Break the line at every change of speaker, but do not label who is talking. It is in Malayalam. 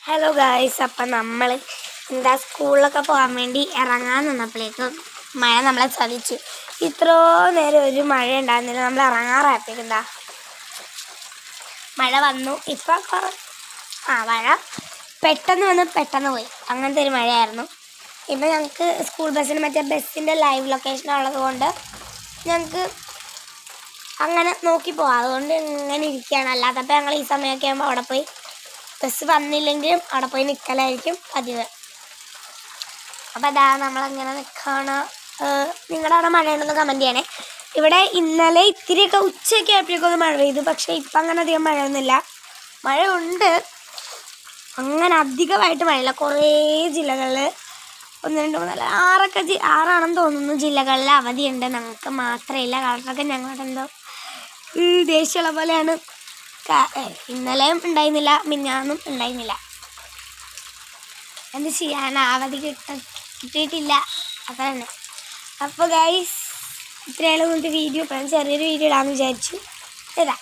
ഹലോ ഗായ്സ്, അപ്പം നമ്മൾ സ്കൂളിലൊക്കെ പോകാൻ വേണ്ടി ഇറങ്ങാൻ നിന്നപ്പോഴേക്കും മഴ നമ്മളെ ചതിച്ചു. ഇത്രോ നേരം ഒരു മഴ ഉണ്ടായിരുന്നില്ല. നമ്മൾ ഇറങ്ങാറായപ്പോഴേക്കും മഴ വന്നു. ഇപ്പം മഴ പെട്ടെന്ന് വന്ന് പെട്ടെന്ന് പോയി, അങ്ങനത്തെ ഒരു മഴയായിരുന്നു. ഇപ്പം ഞങ്ങൾക്ക് സ്കൂൾ ബസ്സിന് ബസ്സിൻ്റെ ലൈവ് ലൊക്കേഷൻ ഉള്ളത് കൊണ്ട് ഞങ്ങൾക്ക് അങ്ങനെ നോക്കി പോവാം. അതുകൊണ്ട് ഇങ്ങനെ ഇരിക്കുകയാണ്. അല്ലാത്തപ്പോൾ ഞങ്ങൾ ഈ സമയമൊക്കെ ആകുമ്പോൾ അവിടെ പോയി ബസ് വന്നില്ലെങ്കിലും അവിടെ പോയി നിൽക്കലായിരിക്കും പതിവ്. അപ്പം നമ്മളങ്ങനെ നിൽക്കുകയാണ്. നിങ്ങളുടെ അവിടെ മഴയുണ്ടെന്ന് കമൻറ്റ് ചെയ്യണേ. ഇവിടെ ഇന്നലെ ഇത്തിരിയൊക്കെ ഉച്ചയൊക്കെ ആയപ്പോഴേക്കും ഒന്ന് മഴ പെയ്തു. പക്ഷേ ഇപ്പം അങ്ങനെ അധികം മഴയൊന്നുമില്ല. മഴ ഉണ്ട്, അങ്ങനെ അധികമായിട്ട് മഴയില്ല. കുറേ ജില്ലകളിൽ 1, 2, 3, 4 6 തോന്നുന്നു ജില്ലകളിൽ അവധിയുണ്ട്. ഞങ്ങൾക്ക് മാത്രമേ കളക്ടറൊക്കെ ഞങ്ങളുടെ എന്തോ ദേഷ്യമുള്ള പോലെയാണ്. ഇന്നലെയും ഉണ്ടായിരുന്നില്ല, മിനിഞ്ഞാന്നും ഉണ്ടായിരുന്നില്ല. എന്ത് ചെയ്യാനാ, അവധി കിട്ടിയിട്ടില്ല, അത്ര തന്നെ. അപ്പോൾ ഗൈസ്, ഇത്രയാണ് ഇന്നത്തെ വീഡിയോ. ചെറിയൊരു വീഡിയോ ഇടാമെന്ന് വിചാരിച്ചു. ഇതാ.